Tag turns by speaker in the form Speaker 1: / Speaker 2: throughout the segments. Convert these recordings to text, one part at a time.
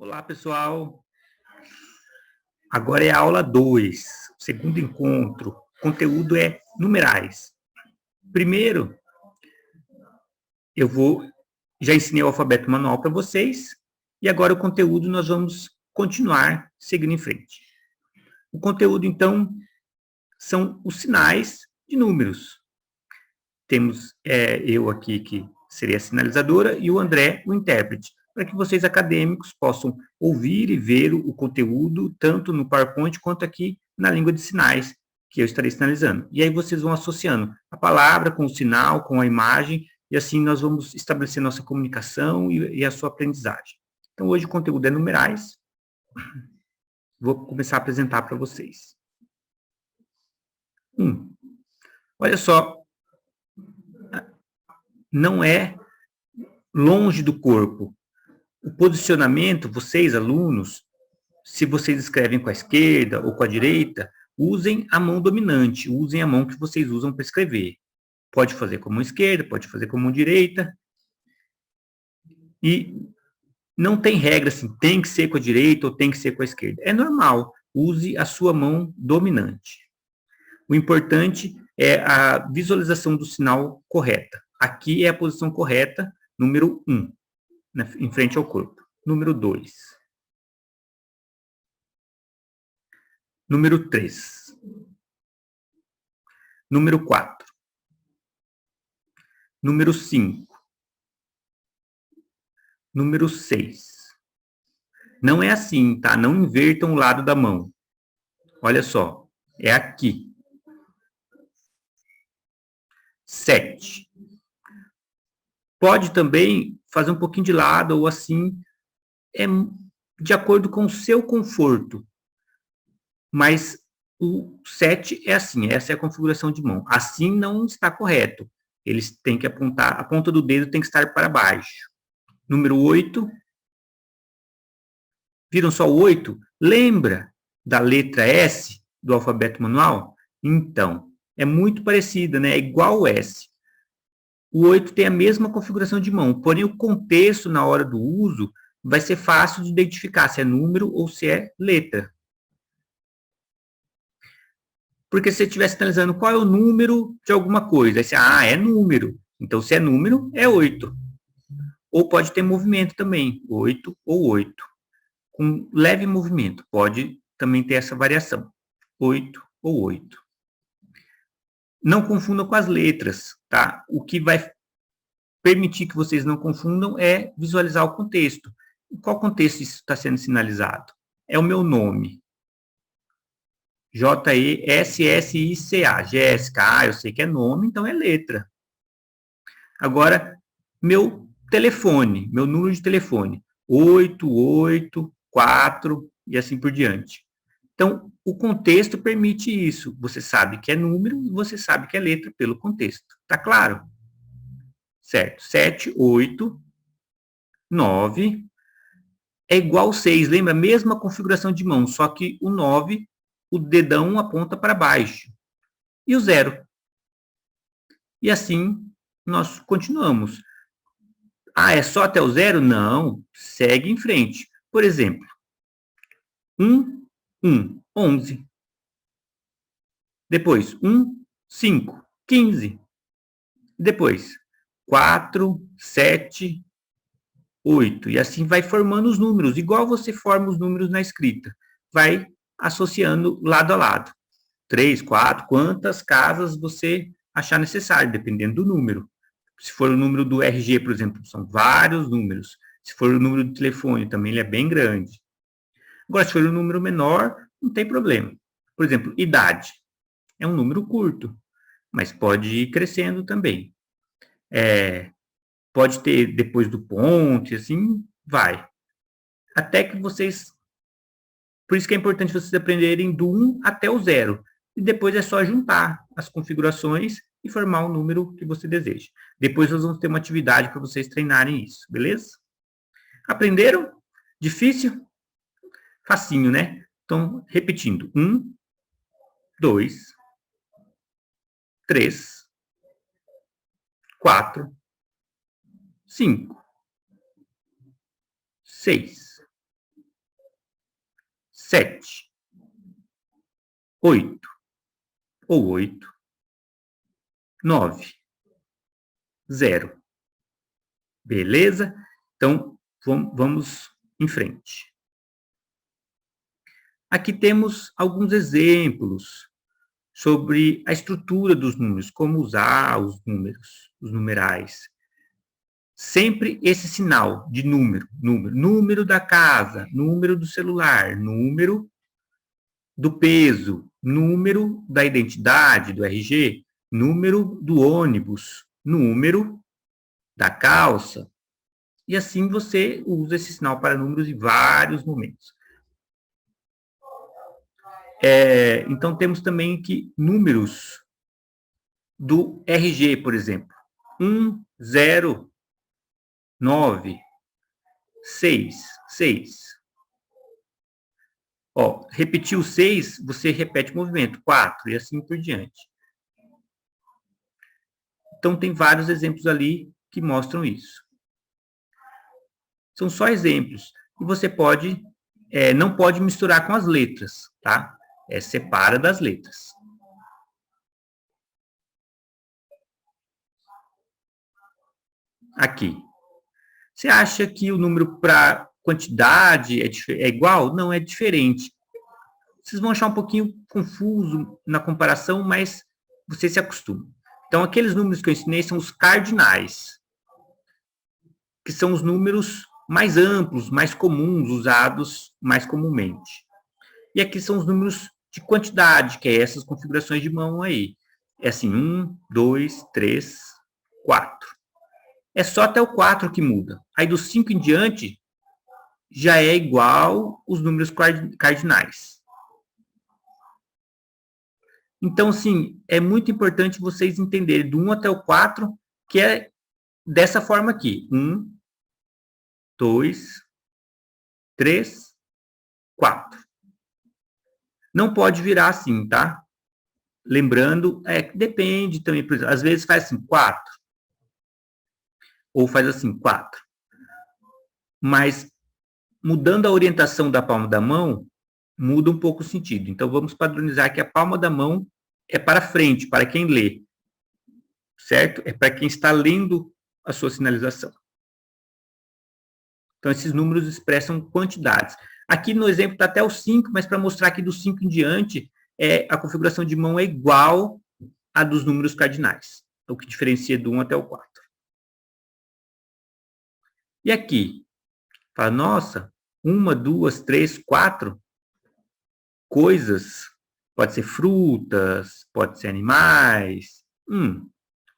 Speaker 1: Olá, pessoal. Agora é a aula 2, segundo encontro. O conteúdo é numerais. Primeiro, já ensinei o alfabeto manual para vocês, e agora o conteúdo nós vamos continuar seguindo em frente. O conteúdo, então, são os sinais de números. Temos eu aqui, que seria a sinalizadora, e o André, o intérprete, para que vocês acadêmicos possam ouvir e ver o conteúdo, tanto no PowerPoint quanto aqui na língua de sinais, que eu estarei sinalizando. E aí vocês vão associando a palavra com o sinal, com a imagem, e assim nós vamos estabelecer nossa comunicação e a sua aprendizagem. Então, hoje o conteúdo é numerais. Vou começar a apresentar para vocês. Olha só, não é longe do corpo. O posicionamento, vocês, alunos, se vocês escrevem com a esquerda ou com a direita, usem a mão dominante, usem a mão que vocês usam para escrever. Pode fazer com a mão esquerda, pode fazer com a mão direita. E não tem regra assim, tem que ser com a direita ou tem que ser com a esquerda. É normal, use a sua mão dominante. O importante é a visualização do sinal correta. Aqui é a posição correta, número 1, em frente ao corpo. Número 2. Número 3. Número 4. Número 5. Número 6. Não é assim, tá? Não invertam o lado da mão. Olha só, é aqui. 7. Pode também fazer um pouquinho de lado ou assim, é de acordo com o seu conforto. Mas o 7 é assim, essa é a configuração de mão. Assim não está correto. Eles têm que apontar, a ponta do dedo tem que estar para baixo. Número 8. Viram só o 8? Lembra da letra S do alfabeto manual? Então, é muito parecida, né? É igual o S. O 8 tem a mesma configuração de mão, porém o contexto na hora do uso vai ser fácil de identificar se é número ou se é letra. Porque se você estivesse analisando qual é o número de alguma coisa, aí você, é número. Então, se é número, é 8. Ou pode ter movimento também, 8 ou 8. Com leve movimento, pode também ter essa variação, 8 ou 8. Não confundam com as letras, tá? O que vai permitir que vocês não confundam é visualizar o contexto. Em qual contexto isso está sendo sinalizado? É o meu nome. J-E-S-S-I-C-A. Jéssica. Eu sei que é nome, então é letra. Agora, meu telefone, meu número de telefone. 884 e assim por diante. Então, o contexto permite isso. Você sabe que é número e você sabe que é letra pelo contexto. Tá claro? Certo. 7, 8, 9 é igual 6. Lembra? A mesma configuração de mão, só que o 9, o dedão aponta para baixo. E o 0. E assim nós continuamos. É só até o 0? Não. Segue em frente. Por exemplo, 1, 11. Depois, 5, 15. Depois, 4, 7, 8. E assim vai formando os números, igual você forma os números na escrita. Vai associando lado a lado. 3, 4, quantas casas você achar necessário, dependendo do número. Se for o número do RG, por exemplo, são vários números. Se for o número do telefone, também ele é bem grande. Agora, se for um número menor, não tem problema. Por exemplo, idade. É um número curto, mas pode ir crescendo também. Pode ter depois do ponto, assim, vai. Até que vocês... Por isso que é importante vocês aprenderem do 1 até o 0. E depois é só juntar as configurações e formar o número que você deseja. Depois nós vamos ter uma atividade para vocês treinarem isso, beleza? Aprenderam? Difícil? Facinho, né? Então, repetindo. 1, 2, 3, 4, 5, 6, 7, 8, ou 8, 9, 0. Beleza? Então, vamos em frente. Aqui temos alguns exemplos sobre a estrutura dos números, como usar os números, os numerais. Sempre esse sinal de número da casa, número do celular, número do peso, número da identidade, do RG, número do ônibus, número da calça. E assim você usa esse sinal para números em vários momentos. Então, temos também aqui números do RG, por exemplo. 1, 0, 9, 6, 6. Ó, repetiu 6, você repete o movimento, 4, e assim por diante. Então, tem vários exemplos ali que mostram isso. São só exemplos. E você não pode misturar com as letras, tá? Separa das letras. Aqui. Você acha que o número para quantidade é igual? Não, é diferente. Vocês vão achar um pouquinho confuso na comparação, mas vocês se acostumam. Então, aqueles números que eu ensinei são os cardinais, que são os números mais amplos, mais comuns, usados mais comumente. E aqui são os números de quantidade, que é essas configurações de mão aí. É assim, 1, 2, 3, 4. É só até o 4 que muda. Aí do 5 em diante, já é igual os números cardinais. Então, sim, é muito importante vocês entenderem do 1 até o 4, que é dessa forma aqui. 1, 2, 3, 4. Não pode virar assim, tá? Lembrando, depende também, por exemplo, às vezes faz assim, 4. Ou faz assim, 4. Mas, mudando a orientação da palma da mão, muda um pouco o sentido. Então, vamos padronizar que a palma da mão é para frente, para quem lê. Certo? É para quem está lendo a sua sinalização. Então, esses números expressam quantidades. Aqui no exemplo está até o 5, mas para mostrar que do 5 em diante, a configuração de mão é igual à dos números cardinais. O que diferencia do 1 até o 4. E aqui? Fala, nossa, 1, 2, 3, 4 coisas. Pode ser frutas, pode ser animais.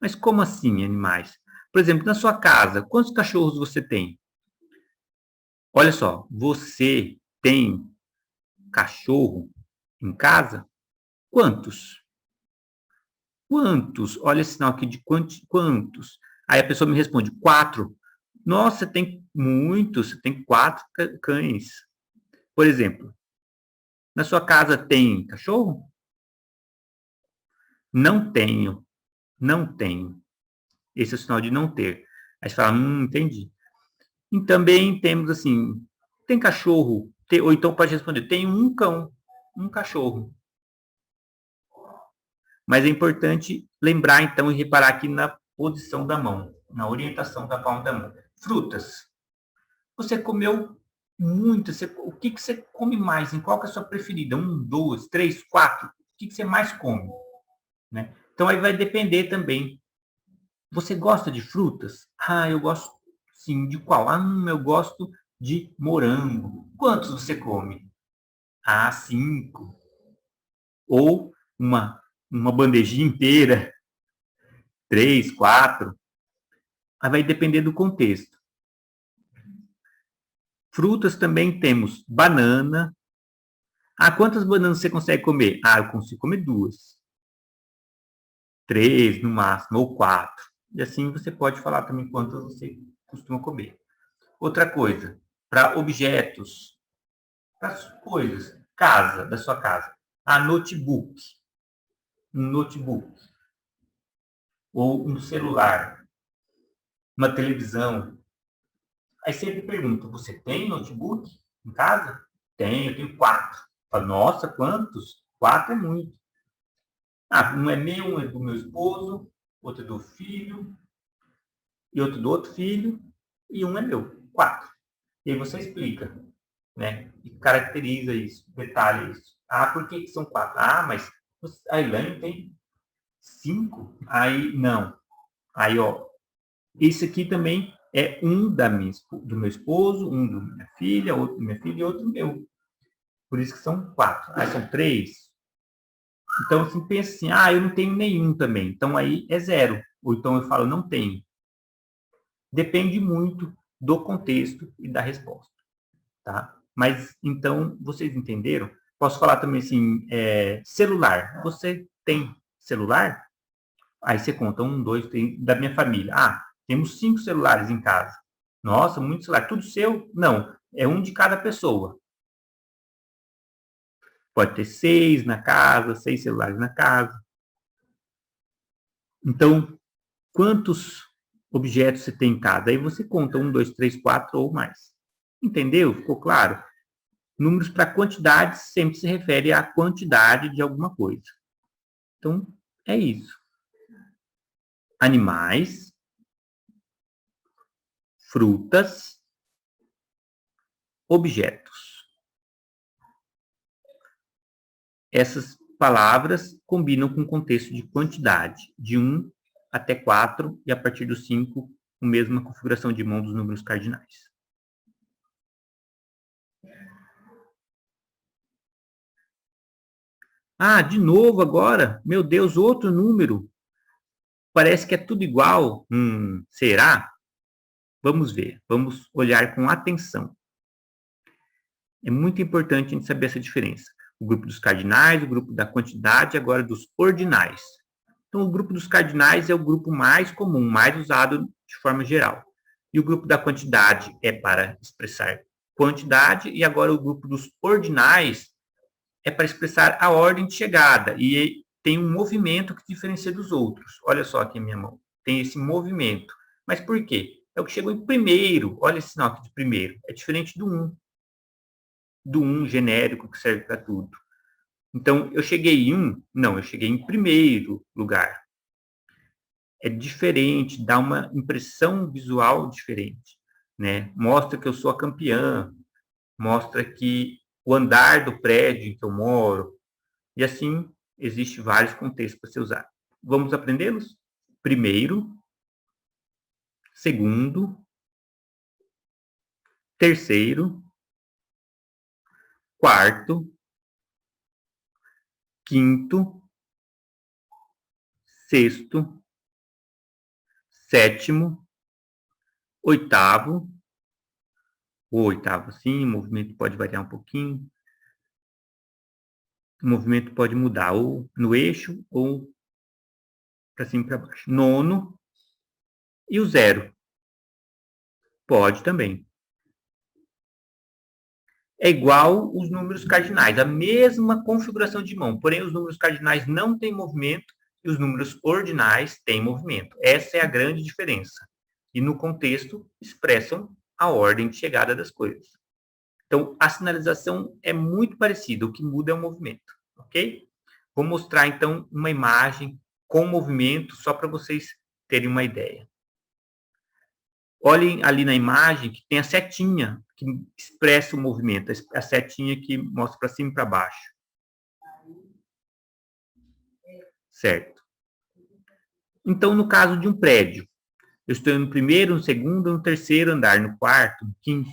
Speaker 1: Mas como assim animais? Por exemplo, na sua casa, quantos cachorros você tem? Olha só, você tem cachorro em casa? Quantos? Quantos? Olha esse sinal aqui de quantos. Aí a pessoa me responde, 4. Nossa, tem muitos, você tem 4 cães. Por exemplo, na sua casa tem cachorro? Não tenho. Não tenho. Esse é o sinal de não ter. Aí você fala, entendi. E também temos assim, tem cachorro? Ou então pode responder, tem um cão, um cachorro. Mas é importante lembrar, então, e reparar aqui na posição da mão, na orientação da palma da mão. Frutas. Você comeu muito. O que você come mais? Em qual que é a sua preferida? 1, 2, 3, 4? O que você mais come? Né? Então, aí vai depender também. Você gosta de frutas? Eu gosto, sim. De qual? Eu gosto de morango. Quantos você come? 5. Ou uma bandejinha inteira. 3, 4. Aí vai depender do contexto. Frutas também temos banana. Quantas bananas você consegue comer? Eu consigo comer 2. 3 no máximo, ou 4. E assim você pode falar também quantas você costuma comer. Outra coisa, para objetos, para coisas, da sua casa. Notebook. Um notebook. Ou um celular. Uma televisão. Aí sempre pergunto, você tem notebook em casa? Eu tenho 4. Falo, nossa, quantos? 4 é muito. Um é meu, um é do meu esposo, outro é do filho, e outro do outro filho, e um é meu. 4. E aí você explica, né? E caracteriza isso, detalha isso. Por que são 4? Mas a Elaine tem 5. Aí, não. Aí, ó, esse aqui também é um do meu esposo, um da minha filha, outro da minha filha e outro meu. Por isso que são 4. Aí são 3. Então, assim, pensa assim, eu não tenho nenhum também. Então, aí é 0. Ou então eu falo, não tenho. Depende muito do contexto e da resposta, tá? Mas, então, vocês entenderam? Posso falar também assim, celular. Você tem celular? Aí você conta, 1, 2, 3, da minha família. Temos 5 celulares em casa. Nossa, muito celular. Tudo seu? Não, é um de cada pessoa. Pode ter 6 na casa, 6 celulares na casa. Então, quantos objetos você tem em casa? Aí você conta 1, 2, 3, 4 ou mais. Entendeu? Ficou claro? Números para quantidades sempre se refere à quantidade de alguma coisa. Então, é isso. Animais, frutas, objetos. Essas palavras combinam com o contexto de quantidade, de 1 até 4, e a partir do 5, a mesma configuração de mão dos números cardinais. De novo agora? Meu Deus, outro número. Parece que é tudo igual. Será? Vamos ver. Vamos olhar com atenção. É muito importante a gente saber essa diferença. O grupo dos cardinais, o grupo da quantidade, agora dos ordinais. Então, o grupo dos cardinais é o grupo mais comum, mais usado de forma geral. E o grupo da quantidade é para expressar quantidade, e agora o grupo dos ordinais é para expressar a ordem de chegada, e tem um movimento que diferencia dos outros. Olha só aqui a minha mão. Tem esse movimento. Mas por quê? É o que chegou em primeiro. Olha esse sinal aqui de primeiro. É diferente do 1. Do 1 genérico que serve para tudo. Então, eu cheguei em 1? Não, eu cheguei em primeiro lugar. É diferente, dá uma impressão visual diferente, né? Mostra que eu sou a campeã, mostra que o andar do prédio em que eu moro, e assim, existe vários contextos para ser usado. Vamos aprendê-los? Primeiro, segundo, terceiro, quarto, quinto, sexto, sétimo, oitavo. O oitavo, sim, o movimento pode variar um pouquinho. O movimento pode mudar ou no eixo ou para cima e para baixo. Nono e o 0. Pode também. É igual os números cardinais, a mesma configuração de mão, porém os números cardinais não têm movimento e os números ordinais têm movimento. Essa é a grande diferença. E no contexto expressam a ordem de chegada das coisas. Então, a sinalização é muito parecida, o que muda é o movimento, ok? Vou mostrar, então, uma imagem com movimento, só para vocês terem uma ideia. Olhem ali na imagem que tem a setinha que expressa o movimento, a setinha que mostra para cima e para baixo. Certo. Então, no caso de um prédio, eu estou no primeiro, no segundo, no terceiro andar, no quarto, no quinto,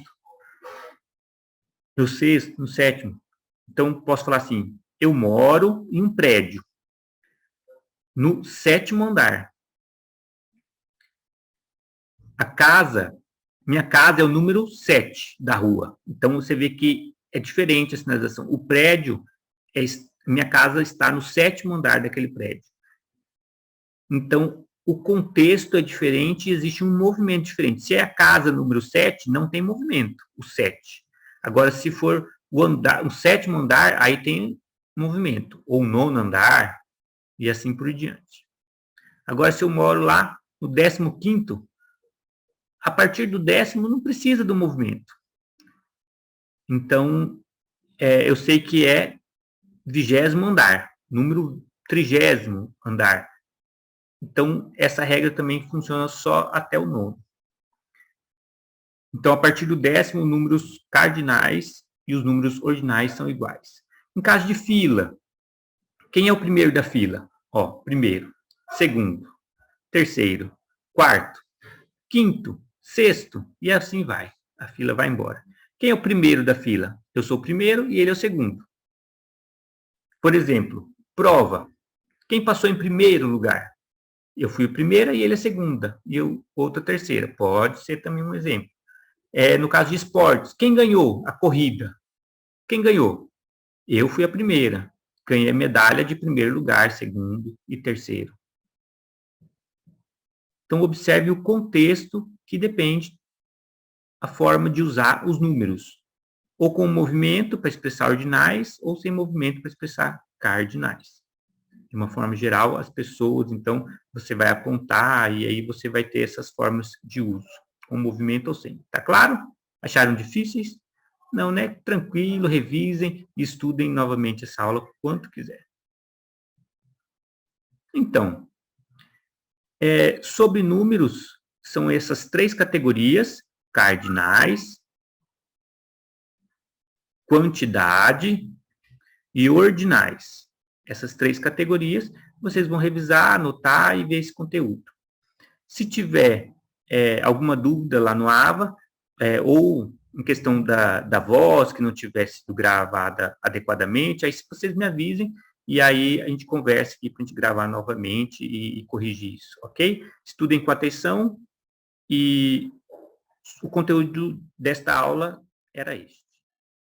Speaker 1: no sexto, no sétimo. Então, posso falar assim, eu moro em um prédio, no 7º andar. Minha casa é o número 7 da rua. Então, você vê que é diferente a sinalização. O prédio, minha casa está no 7º andar daquele prédio. Então, o contexto é diferente e existe um movimento diferente. Se é a casa número 7, não tem movimento, o 7. Agora, se for o 7º andar, aí tem movimento. Ou o 9º andar, e assim por diante. Agora, se eu moro lá no 15º, a partir do 10º não precisa do movimento. Então, eu sei que é 20º andar, número 30º andar. Então, essa regra também funciona só até o 9º. Então, a partir do 10º, números cardinais e os números ordinais são iguais. Em caso de fila, quem é o primeiro da fila? Primeiro, segundo, terceiro, quarto, quinto, sexto, e assim vai. A fila vai embora. Quem é o primeiro da fila? Eu sou o primeiro e ele é o segundo. Por exemplo, prova. Quem passou em primeiro lugar? Eu fui a primeira e ele a segunda. E eu, outra terceira. Pode ser também um exemplo. No caso de esportes, quem ganhou a corrida? Quem ganhou? Eu fui a primeira. Ganhei a medalha de primeiro lugar, segundo e terceiro. Então, observe o contexto que depende a forma de usar os números. Ou com movimento para expressar ordinais, ou sem movimento para expressar cardinais. De uma forma geral, as pessoas, então, você vai apontar e aí você vai ter essas formas de uso, com movimento ou sem. Tá claro? Acharam difíceis? Não, né? Tranquilo, revisem e estudem novamente essa aula quanto quiser. Então, sobre números, são essas 3 categorias: cardinais, quantidade e ordinais. Essas 3 categorias, vocês vão revisar, anotar e ver esse conteúdo. Se tiver alguma dúvida lá no AVA, ou em questão da voz, que não tivesse sido gravada adequadamente, aí se vocês me avisem, e aí a gente conversa aqui para a gente gravar novamente e corrigir isso, ok? Estudem com atenção, e o conteúdo desta aula era este.